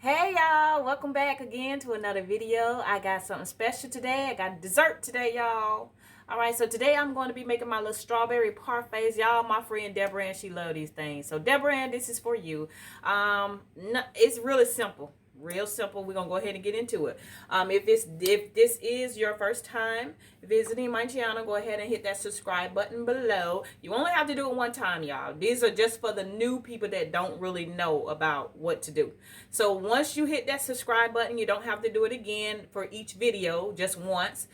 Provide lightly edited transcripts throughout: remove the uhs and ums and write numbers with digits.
Hey y'all, welcome back again to another video. I got something special today. I got dessert today, y'all. All right, so today I'm going to be making my little strawberry parfaits. Y'all, my friend Deborah Ann, she love these things. So Deborah Ann, this is for you. It's really simple. Real simple. We're gonna go ahead and get into it. If this is your first time visiting my channel, go ahead and hit that subscribe button below. You only have to do it one time, y'all. These are just for the new people that don't really know about what to do. So once you hit that subscribe button, you don't have to do it again for each video, just once.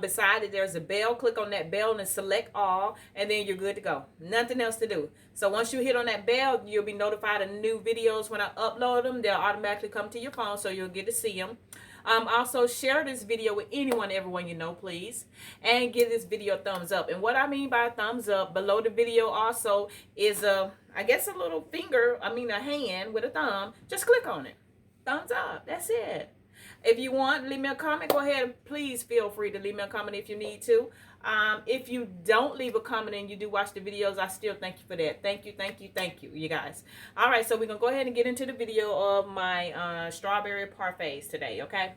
Beside it, there's a bell. Click on that bell and select all, and then you're good to go. Nothing else to do. So once you hit on that bell, you'll be notified of new videos when I upload them. They'll automatically come to your phone, so you'll get to see them. Also, share this video with anyone, everyone you know, please. And give this video a thumbs up. And what I mean by a thumbs up, below the video also is I guess a little finger, a hand with a thumb. Just click on it. Thumbs up. That's it. If you want, leave me a comment. Go ahead and please feel free to leave me a comment if you need to. If you don't leave a comment and you do watch the videos, I still thank you for that. Thank you, you guys. All right, so we're going to go ahead and get into the video of my strawberry parfaits today, okay?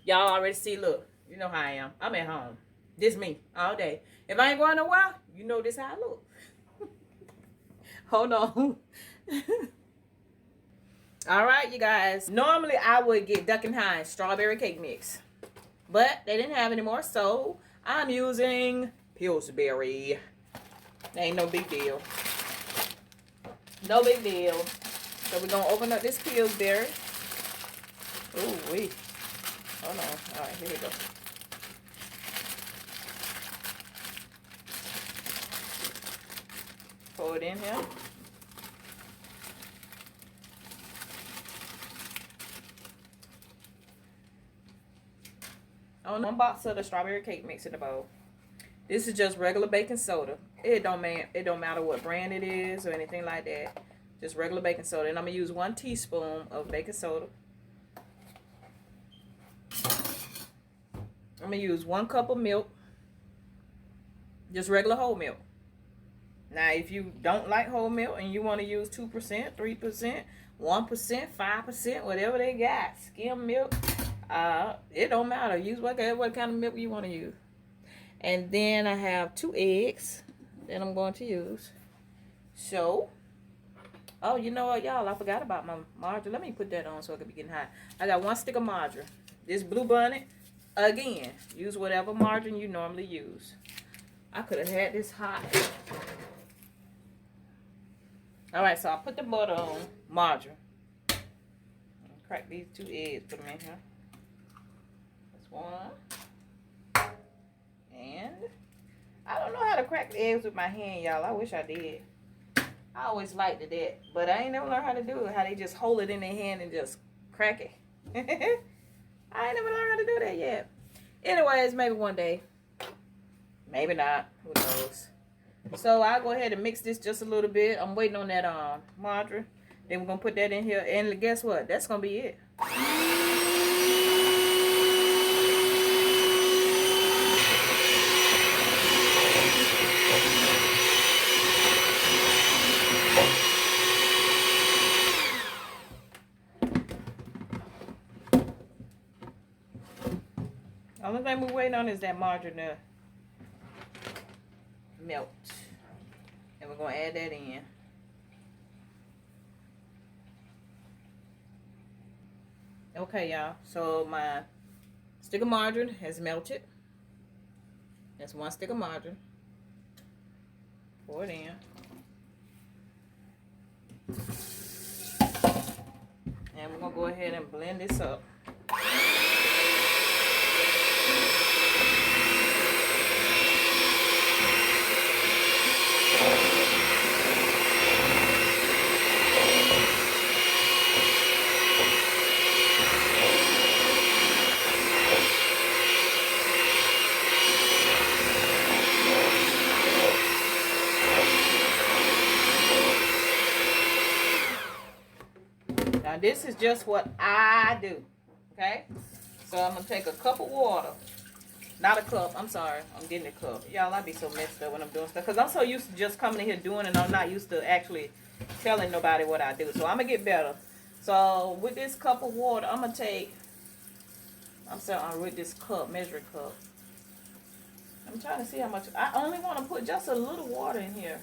Y'all already see, look, you know how I am. I'm at home. This me all day. If I ain't going nowhere, you know this how I look. Hold on. All right, you guys. Normally, I would get Duck and Hines strawberry cake mix. But they didn't have any more, so I'm using Pillsbury. Ain't no big deal. No big deal. So we're going to open up this Pillsbury. Ooh, wee. Hold on. All right, here we go. Pour it in here. On one box of the strawberry cake mix in the bowl. This is just regular baking soda. It don't matter what brand it is or anything like that. Just regular baking soda. And I'm gonna use 1 teaspoon of baking soda. I'm gonna use 1 cup of milk. Just regular whole milk. Now, if you don't like whole milk and you want to use 2%, 3%, 1%, 5%, whatever they got, skim milk. It don't matter. Use what kind of milk you want to use. And then I have 2 eggs that I'm going to use. So, oh, you know what, y'all? I forgot about my margarine. Let me put that on so it can be getting hot. I got 1 stick of margarine. This Blue Bunny. Again, use whatever margarine you normally use. I could have had this hot. All right, so I put the butter on margarine. Crack these 2 eggs. Put them in here. 1. And I don't know how to crack the eggs with my hand, y'all. I wish I did. I always liked that, but I ain't never learned how to do it. How they just hold it in their hand and just crack it. I ain't never learned how to do that yet. Anyways, maybe one day. Maybe not. Who knows? So I'll go ahead and mix this just a little bit. I'm waiting on that margarine. Then we're gonna put that in here. And guess what? That's gonna be it. Only thing we're waiting on is that margarine to melt. And we're going to add that in. Okay, y'all. So my stick of margarine has melted. That's 1 stick of margarine. Pour it in. And we're going to go ahead and blend this up. Now this is just what I do, okay? So I'm going to take a cup of water. Not a cup, I'm sorry. I'm getting a cup. Y'all, I be so messed up when I'm doing stuff. Because I'm so used to just coming in here doing it and I'm not used to actually telling nobody what I do. So I'm going to get better. So with this cup of water, I'm gonna take. I'm sorry, with this cup, measuring cup. I'm trying to see how much. I only want to put just a little water in here.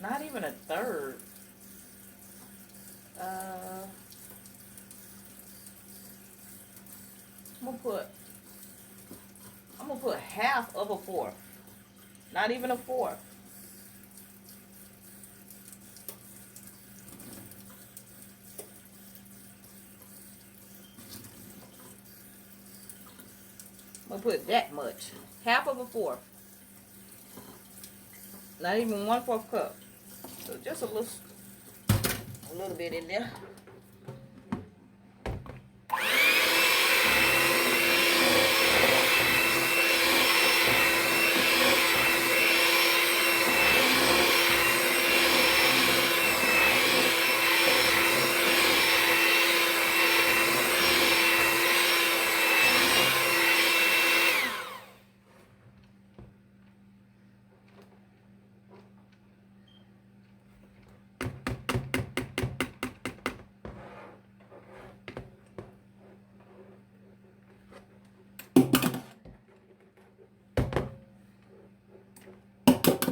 Not even a third. I'm gonna put half of a fourth. Not even a fourth. I'm gonna put that much. Half of a fourth. Not even 1/4 cup. So just a little bit in there.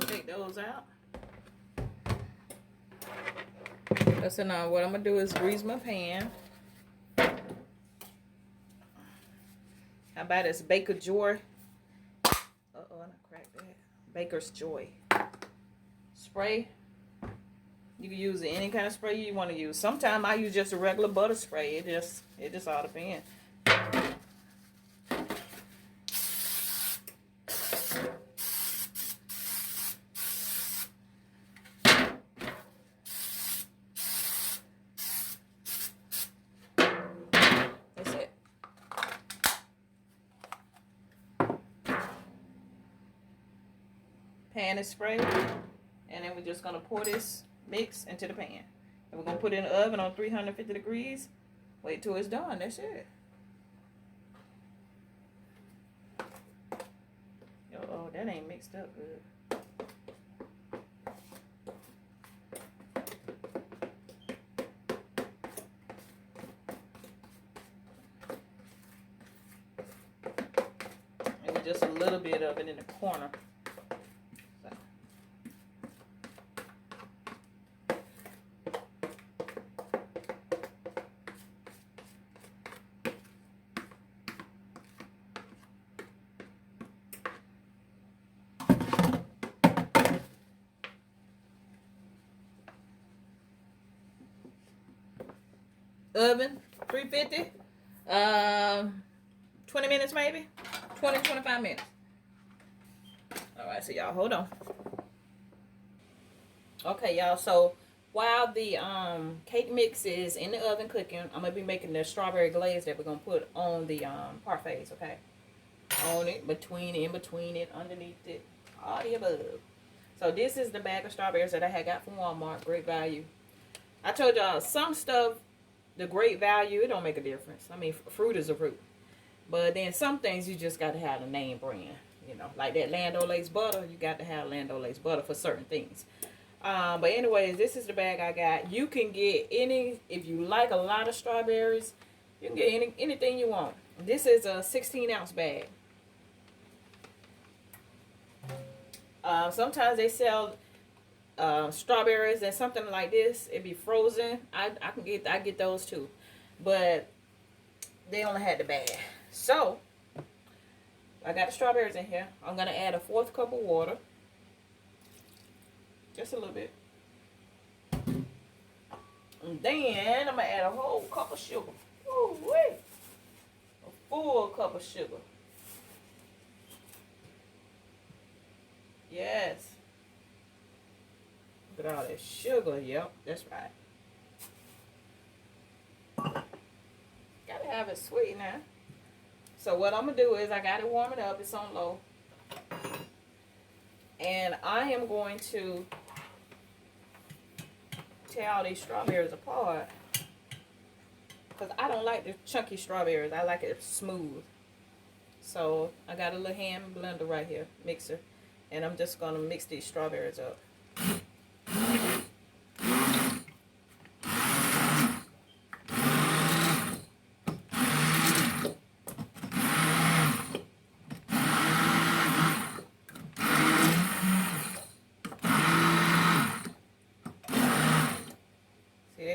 Take those out. So now what I'm gonna do is grease my pan. How about this Baker's Joy? Uh-oh, I cracked that. Baker's Joy spray. You can use any kind of spray you want to use. Sometimes I use just a regular butter spray. It just all depends. That's it. Pan is sprayed, and then we're just gonna pour this mix into the pan. And we're gonna put it in the oven on 350 degrees. Wait till it's done. That's it. Oh, that ain't mixed up good. And just a little bit of it in the corner. Oven 350, 20 minutes maybe, 20-25 minutes. All right, so y'all hold on. Okay, y'all, so while the cake mix is in the oven cooking, I'm gonna be making the strawberry glaze that we're gonna put on the parfaits. Okay, on it, in between it, underneath it, all the above. So this is the bag of strawberries that I had got from Walmart. Great value. I told y'all some stuff, the great value, it don't make a difference. I mean, fruit is a fruit. But then some things you just got to have a name brand. You know, like that Land O'Lakes butter, you got to have Land O'Lakes butter for certain things. But anyways, this is the bag I got. You can get any, if you like a lot of strawberries, you can get anything you want. This is a 16-ounce bag. Sometimes they sell strawberries and something like this. It be frozen. I get those too, but they only had the bag. So I got the strawberries in here. I'm gonna add a 1/4 cup of water, just a little bit, and then I'm gonna add a whole cup of sugar. Ooh, wait, a full cup of sugar. Yes. Look at all that sugar. Yep, that's right. Gotta have it sweet now. So what I'm gonna do is I gotta warm it up. It's on low. And I am going to tear all these strawberries apart. Because I don't like the chunky strawberries. I like it smooth. So I got a little hand blender right here, mixer. And I'm just gonna mix these strawberries up.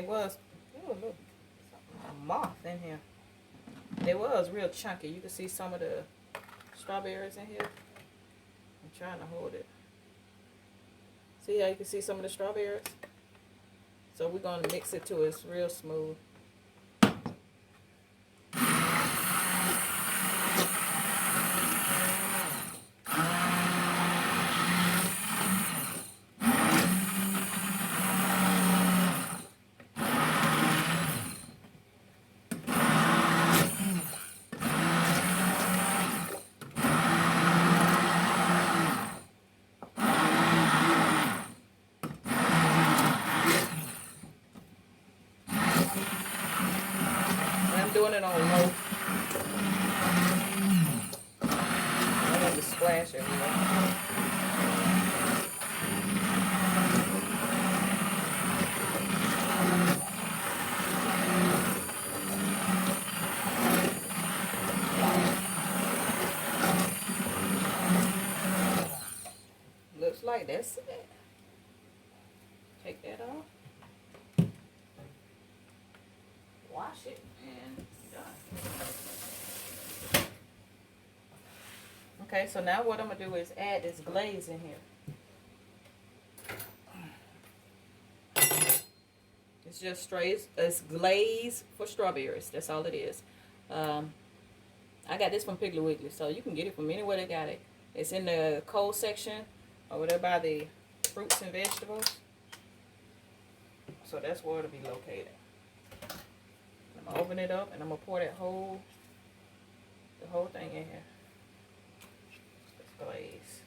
they was, oh look, a moth in here. They was real chunky. You can see some of the strawberries in here. I'm trying to hold it. See how you can see some of the strawberries? So we're going to mix it till it's real smooth. Doing it on low. I want to splash everywhere. Looks like that's it. Take that off. Wash it and done. Okay, so now what I'm gonna do is add this glaze in here. It's just straight, it's glaze for strawberries. That's all it is. I got this from Piggly Wiggly, so you can get it from anywhere they got it. It's in the cold section over there by the fruits and vegetables. So that's where it'll be located. I'm gonna open it up and I'm gonna pour that the whole thing in here. This glaze.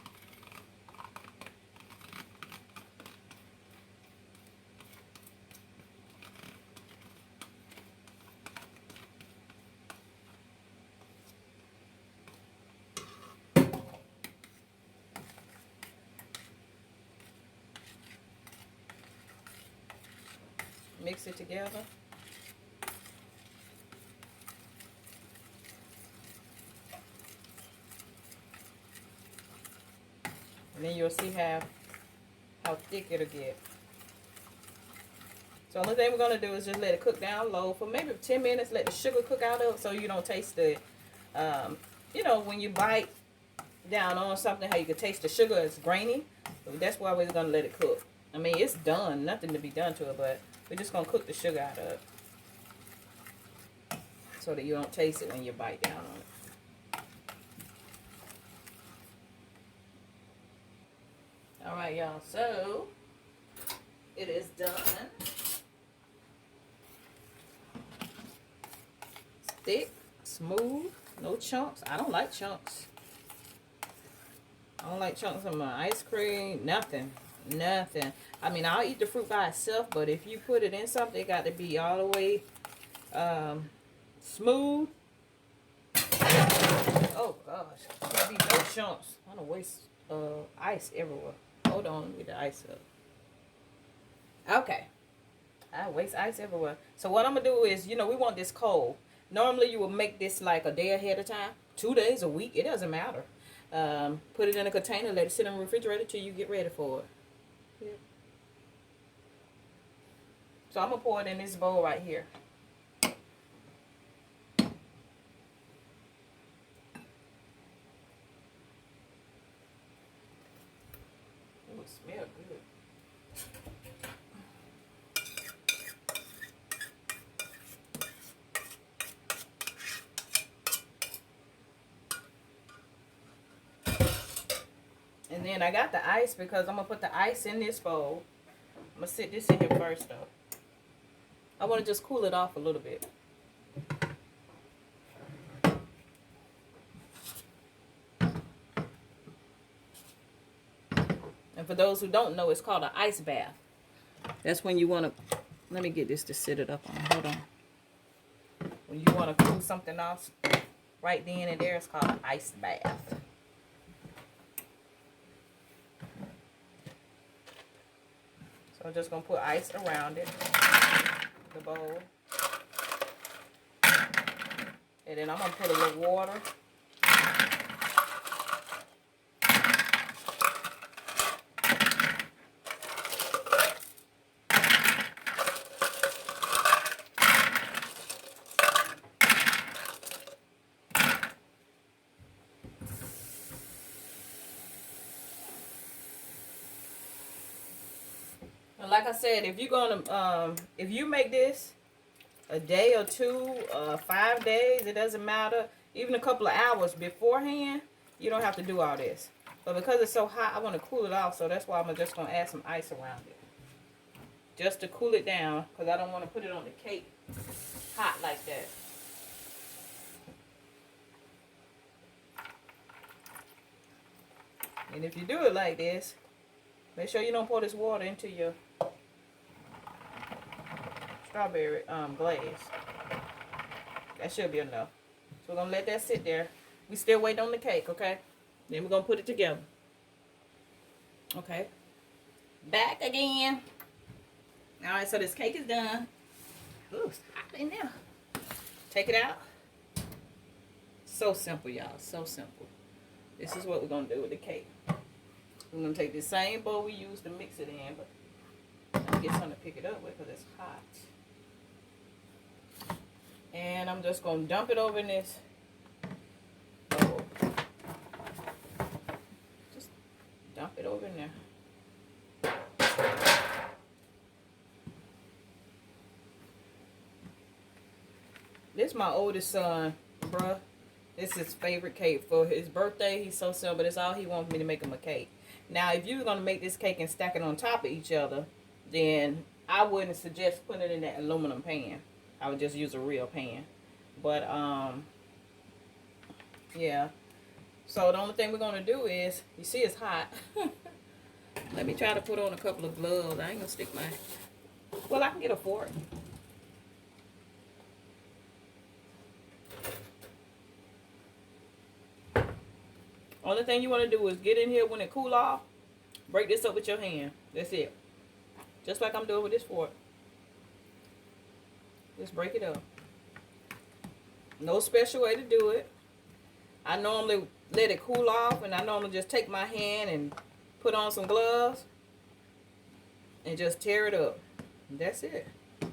Mix it together. And then you'll see how thick it'll get. So the only thing we're going to do is just let it cook down low for maybe 10 minutes. Let the sugar cook out of it so you don't taste the, you know, when you bite down on something, how you can taste the sugar is grainy. So that's why we're going to let it cook. I mean, it's done. Nothing to be done to it, but we're just going to cook the sugar out of it so that you don't taste it when you bite down on it. All right, y'all. So it is done. Thick, smooth, no chunks. I don't like chunks. I don't like chunks of my ice cream. Nothing. I mean, I'll eat the fruit by itself, but if you put it in something, it got to be all the way smooth. Oh gosh, can't be no chunks. I don't waste ice everywhere. Hold on, let me get the ice up. Okay, I waste ice everywhere. So what I'm gonna do is, you know, we want this cold. Normally you will make this like a day ahead of time, 2 days, a week. It doesn't matter. Put it in a container, let it sit in the refrigerator till you get ready for it. Yeah. So I'm gonna pour it in this bowl right here. Ooh, it smells good. And then I got the ice because I'm going to put the ice in this bowl. I'm going to sit this in here first though. I want to just cool it off a little bit. And for those who don't know, it's called an ice bath. That's when you want to, let me get this to sit it up on. Hold on. When you want to cool something off right then and there, it's called an ice bath. I'm just going to put ice around it, the bowl. And then I'm going to put a little water. like I said, if you're gonna if you make this a day or two, 5 days, it doesn't matter, even a couple of hours beforehand, you don't have to do all this. But because it's so hot, I want to cool it off, so that's why I'm just gonna add some ice around it, just to cool it down, because I don't want to put it on the cake hot like that. And if you do it like this, make sure you don't pour this water into your strawberry glaze. That should be enough. So we're going to let that sit there. We still waiting on the cake, okay? Then we're going to put it together. Okay. Back again. Alright, so this cake is done. Ooh, it's hot in there. Take it out. So simple, y'all. So simple. This is what we're going to do with the cake. We're going to take the same bowl we used to mix it in, but I get something to pick it up with because it's hot. And I'm just going to dump it over in this bowl. Just dump it over in there. This is my oldest son, bruh. This is his favorite cake. For his birthday, he's so simple, but it's all he wants me to make him a cake. Now, if you were going to make this cake and stack it on top of each other, then I wouldn't suggest putting it in that aluminum pan. I would just use a real pan. But, yeah. So, the only thing we're going to do is, you see it's hot. Let me try to put on a couple of gloves. I ain't going to stick my... Well, I can get a fork. Only thing you want to do is get in here when it cool off. Break this up with your hand. That's it. Just like I'm doing with this fork. Just break it up. No special way to do it. I normally let it cool off, and I normally just take my hand and put on some gloves and just tear it up. That's it. I'm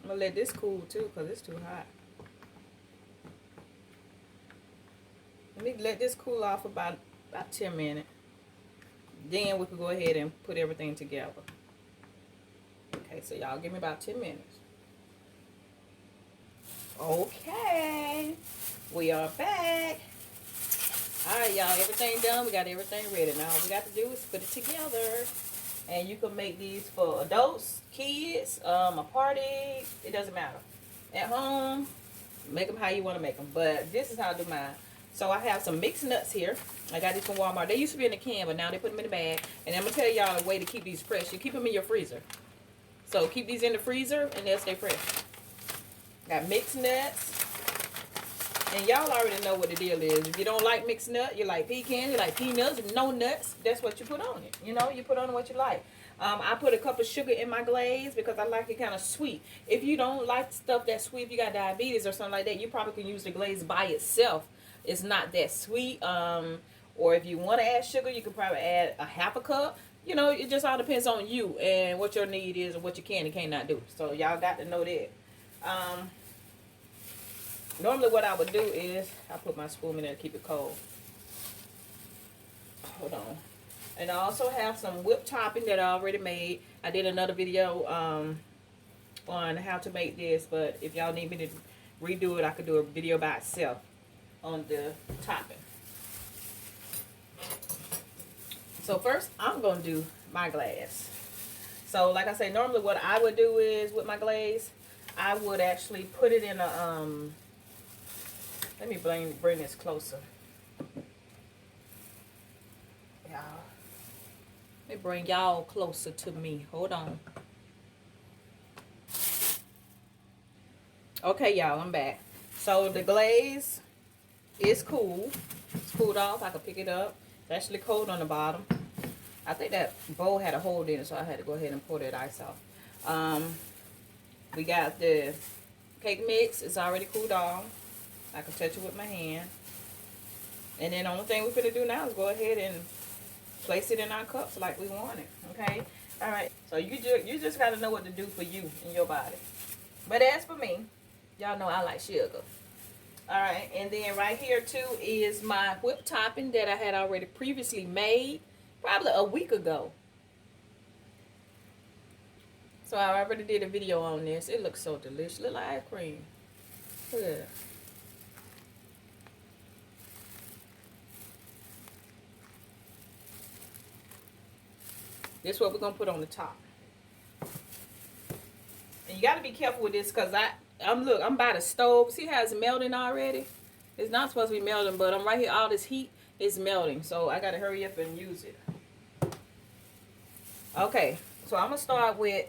going to let this cool too because it's too hot. Let me let this cool off about 10 minutes. Then we can go ahead and put everything together. Okay, so y'all give me about 10 minutes. Okay, we are back. Alright, y'all, everything done. We got everything ready. Now all we got to do is put it together. And you can make these for adults, kids, a party. It doesn't matter. At home, make them how you want to make them. But this is how I do mine. So I have some mixed nuts here. I got these from Walmart. They used to be in a can, but now they put them in a bag. And I'm going to tell y'all a way to keep these fresh. You keep them in your freezer. So keep these in the freezer and they'll stay fresh. Got mixed nuts. And y'all already know what the deal is. If you don't like mixed nut, you like pecan, you like peanuts, no nuts, that's what you put on it. You know, you put on what you like. I put a cup of sugar in my glaze because I like it kind of sweet. If you don't like stuff that's sweet, if you got diabetes or something like that, you probably can use the glaze by itself. It's not that sweet. Or if you want to add sugar, you can probably add a half a cup. You know, it just all depends on you and what your need is and what you can and cannot do. So y'all got to know that. Normally what I would do is I put my spoon in there to keep it cold. Hold on. And I also have some whipped topping that I already made. I did another video on how to make this, but if y'all need me to redo it, I could do a video by itself on the topping. So first I'm going to do my glaze. So like I said, normally what I would do is with my glaze, I would actually put it in a let me bring this closer. Y'all. Let me bring y'all closer to me. Hold on. Okay, y'all, I'm back. So the glaze is cool. It's cooled off. I can pick it up. It's actually cold on the bottom. I think that bowl had a hole in it, so I had to go ahead and pour that ice off. We got the cake mix. It's already cooled off. I can touch it with my hand. And then the only thing we're going to do now is go ahead and place it in our cups like we want it. Okay? Alright. So you just got to know what to do for you and your body. But as for me, y'all know I like sugar. Alright. And then right here too is my whipped topping that I had already previously made. probably a week ago. So I already did a video on this. It looks so delicious. Look like ice cream. Look at it. This is what we're gonna put on the top. And you gotta be careful with this because I'm by the stove. See how it's melting already? It's not supposed to be melting, but I'm right here. All this heat is melting, so I gotta hurry up and use it. Okay, so I'm gonna start with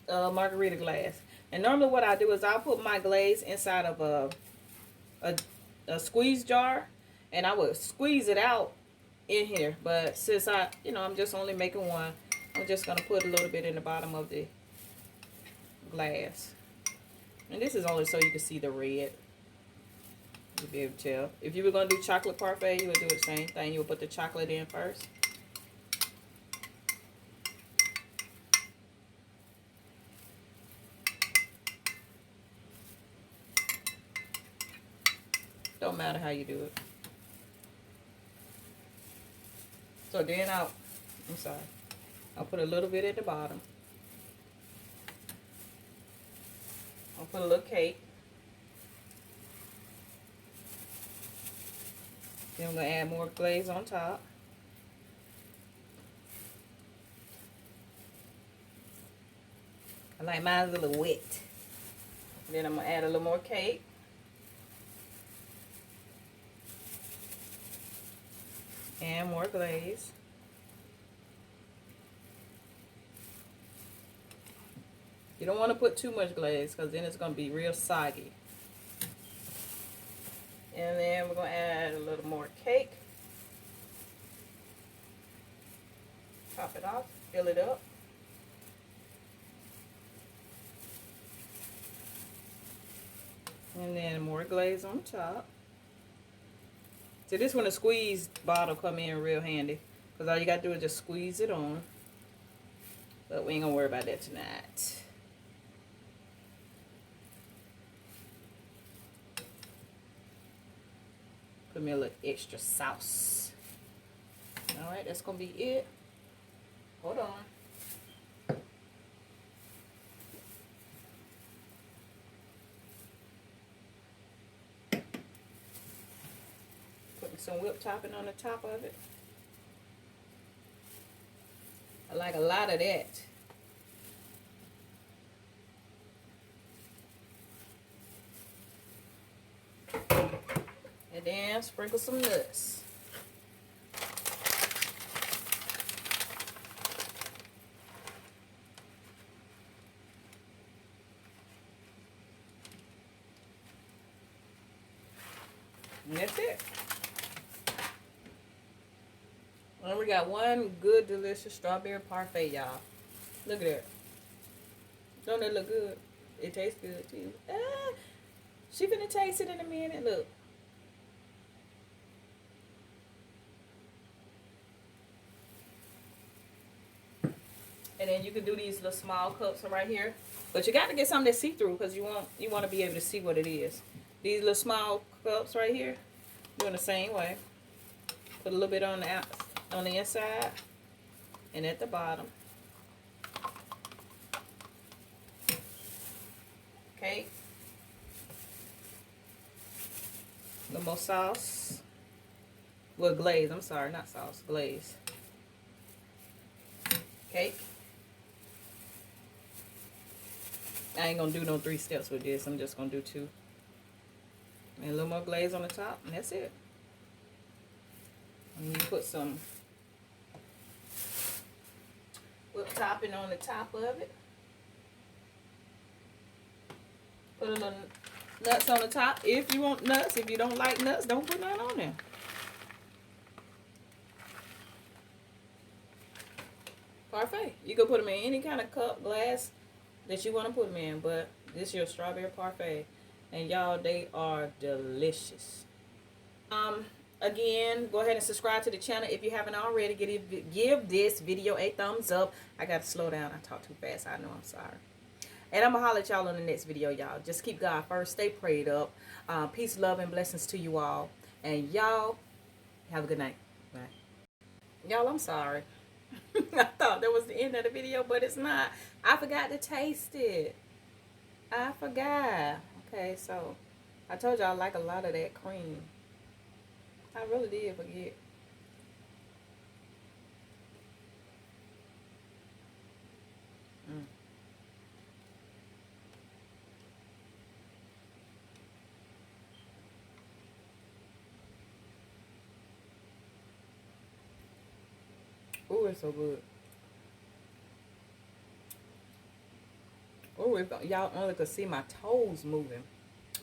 margarita glass. And normally what I do is I'll put my glaze inside of a squeeze jar, and I would squeeze it out in here. But since I'm just only making one, I'm just gonna put a little bit in the bottom of the glass. And this is only so you can see the red. You'll be able to tell. If you were gonna do chocolate parfait, you would do the same thing. You would put the chocolate in first. Don't matter how you do it. So then I'll put a little bit at the bottom. I'll put a little cake. Then I'm going to add more glaze on top. I like mine a little wet. Then I'm going to add a little more cake. And more glaze. You don't want to put too much glaze because then it's going to be real soggy. And then we're going to add a little more cake. Top it off, fill it up. And then more glaze on top. So this one, the squeezed bottle come in real handy. Because all you got to do is just squeeze it on. But we ain't going to worry about that tonight. Put me a little extra sauce. Alright, that's going to be it. Hold on. Putting some whipped topping on the top of it. I like a lot of that. And then sprinkle some nuts. And that's it. And we got one good, delicious strawberry parfait, y'all. Look at that. Don't it look good? It tastes good, too. She finna taste it in a minute. Look. And then you can do these little small cups right here. But you got to get something that's see-through because you want to be able to see what it is. These little small cups right here, doing the same way. Put a little bit on the inside and at the bottom. Okay. A little more sauce. Well, glaze. I'm sorry, not sauce. Glaze. Okay. I ain't gonna do no 3 steps with this. I'm just gonna do 2. And a little more glaze on the top, and that's it. And you put some whipped topping on the top of it. Put a little nuts on the top if you want nuts. If you don't like nuts, don't put none on there. Parfait. You can put them in any kind of cup, glass that you want to put them in, but this is your strawberry parfait. And y'all, they are delicious. Again, go ahead and subscribe to the channel if you haven't already. Give this video a thumbs up. I got to slow down. I talk too fast. I know. I'm sorry. And I'm going to holler at y'all on the next video, y'all. Just keep God first. Stay prayed up. Peace, love, and blessings to you all. And y'all, have a good night. Bye. Y'all, I'm sorry. I thought that was the end of the video, but it's not. I forgot to taste it. I forgot. Okay, so I told y'all I like a lot of that cream. I really did forget. Mm. Oh, it's so good. Oh, y'all only could see my toes moving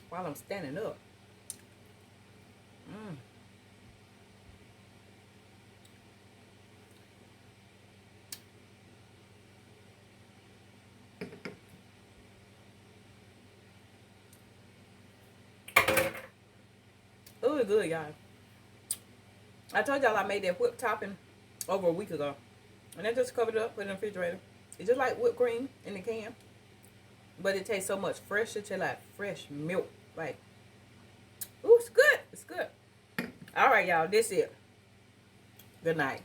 while I'm standing up. Mm. Oh, it's good, y'all. I told y'all I made that whipped topping over a week ago. And I just covered it up, put it in the refrigerator. It's just like whipped cream in the can. But it tastes so much fresher to like fresh milk. Like, ooh, it's good. It's good. All right, y'all. This is it. Good night.